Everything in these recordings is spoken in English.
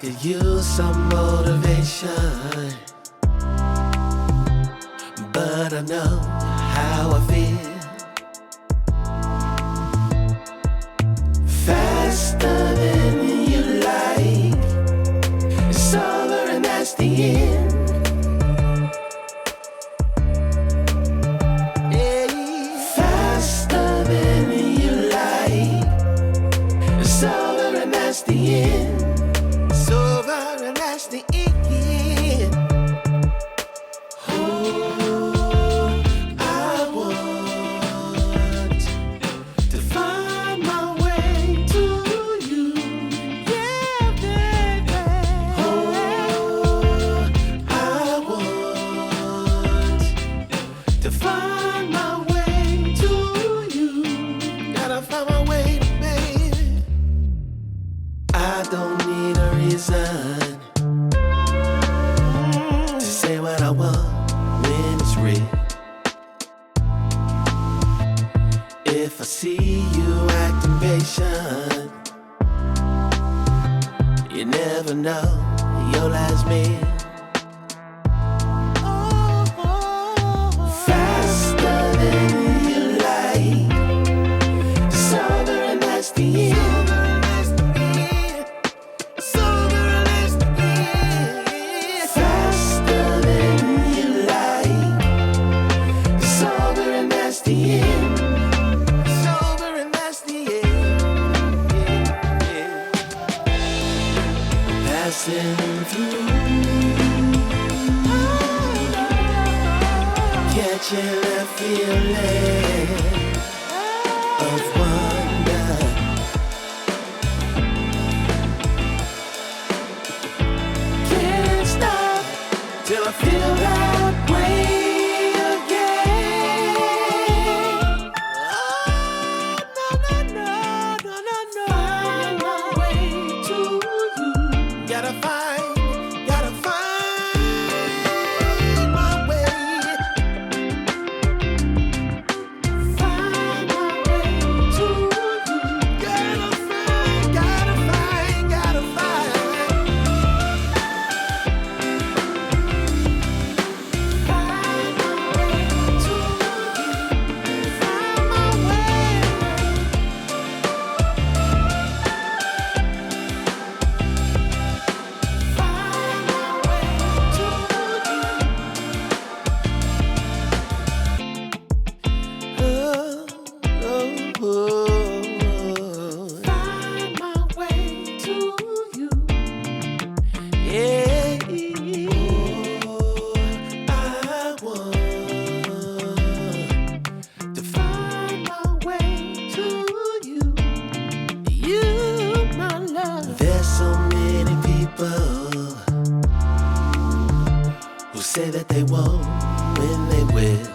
could use some motivation, but I know how I feel. Faster than you like, it's over and that's the end. Faster than you like, it's over and that's the end. It's over and that's the end. Oh, I want to find my way to you, yeah, baby. Oh, I want to find my way to you. Gotta find my way, baby. I don't need a reason to say what I want when it's real. If I see you acting patient, you never know your last meal. Faster than you like, it's over and that's the end. Faster than you like, it's over and that's the end. It's over and that's the end. Passing through, catching a feeling of wonder. Can't stop till I feel that way again. Oh, no. Find my way to you. Gotta find my way. Find my way to you. Gotta find. Find my way to you. Yeah. Oh, I want to find my way to you. You, my love. There's so many people who say that they won't when they will.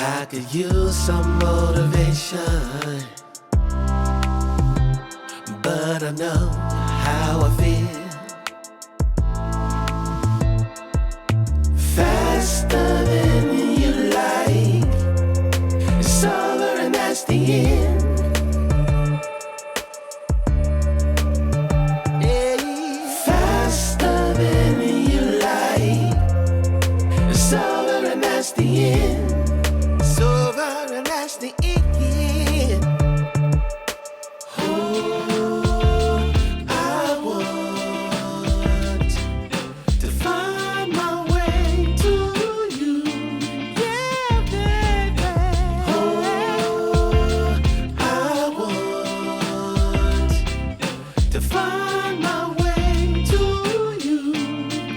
I could use some motivation, but I know how I feel. Faster than you like, it's over and that's the end. Faster than you like, it's over and that's the end. It's over and that's the end. Oh, I want to find my way to you, yeah, baby. Oh, I want to find my way to you.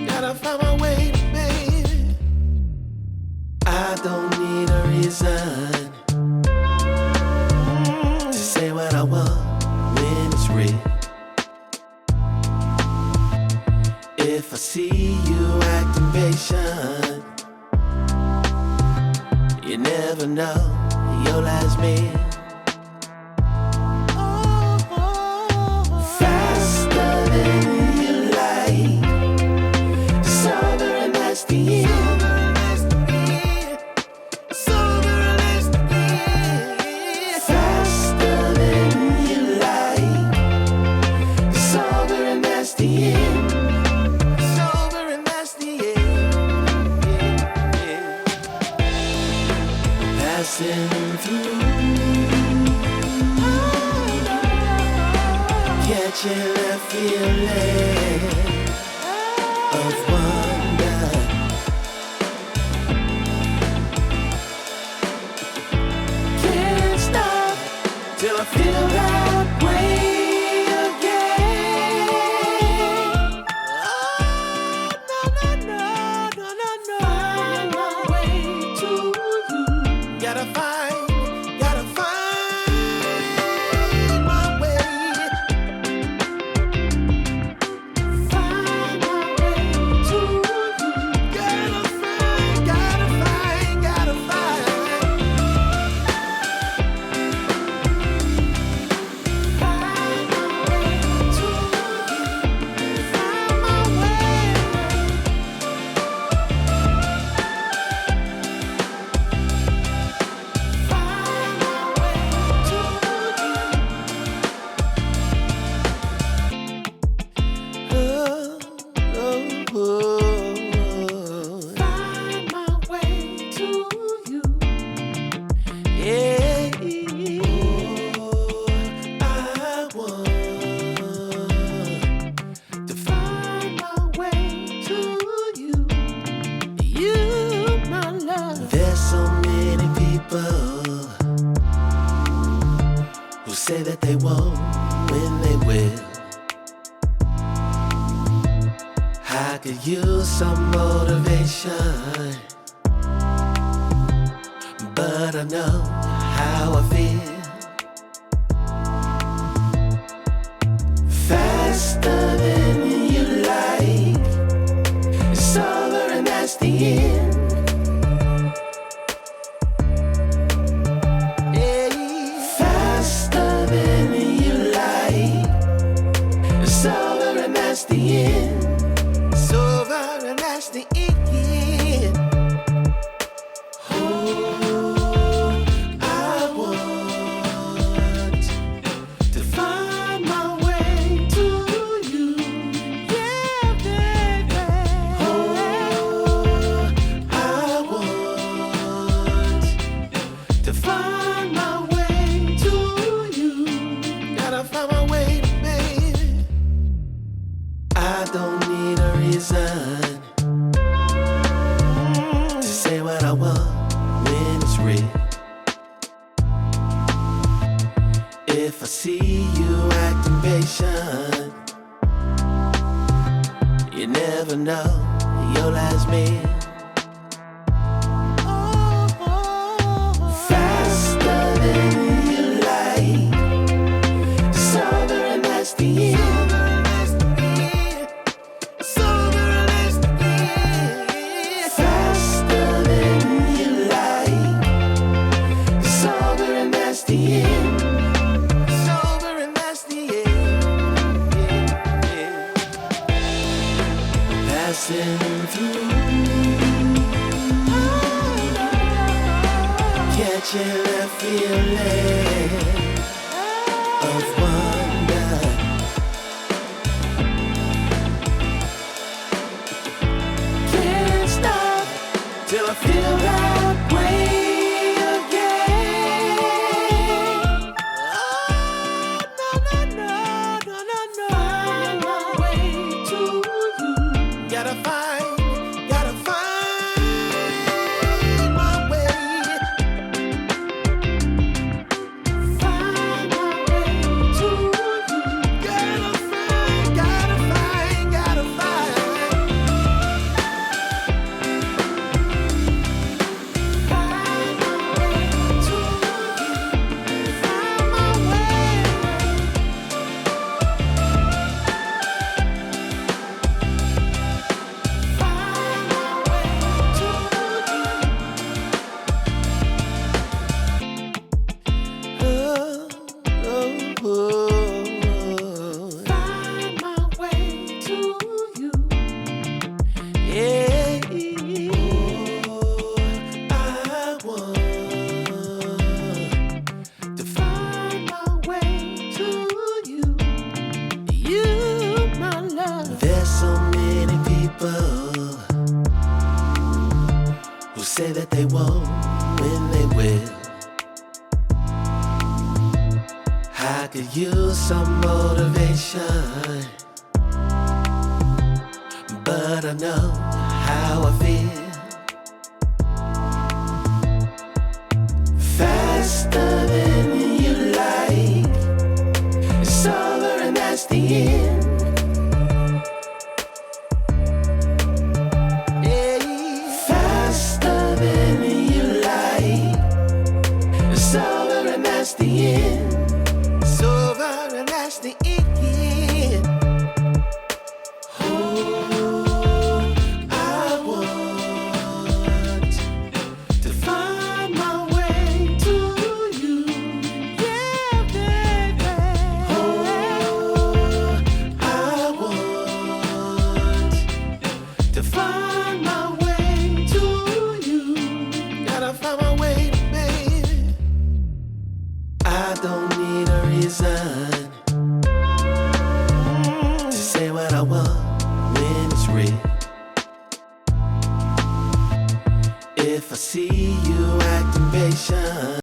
Gotta find my way, baby. I don't need a reason to say what I want when it's real. If I see you acting patient, you never know your last meal. Faster than you like, it's over and that's the end. Faster than you like, till I feel that way again. Oh, no. Find my way to you. Gotta find my way. Find my way to you. Gotta find. Say that they won't when they will. I could use some motivation, but I know how I feel. Faster than you like, it's over and that's the end. That's the end. It's over and that's the end. Oh, I want to find my way to you. Yeah, baby. Oh, I want to find my way to you. Gotta find my way. I don't need a reason to say what I want when it's real. If I see you acting patient, you never know your last meal. Faster than you like, it's over and that's the end. Passing through, catching a feeling of wonder. Can't stop till I feel that way again. Oh, no. Find my way to you. Gotta find my way. Find my way to you. Gotta find. Find my way to you. Find my way. Find my way to you. Yeah. Oh, I want to find my way to you. You, my love. There's so many people who say that they won't when they will. I could use some motivation, but I know how I feel. Faster than you like, reason.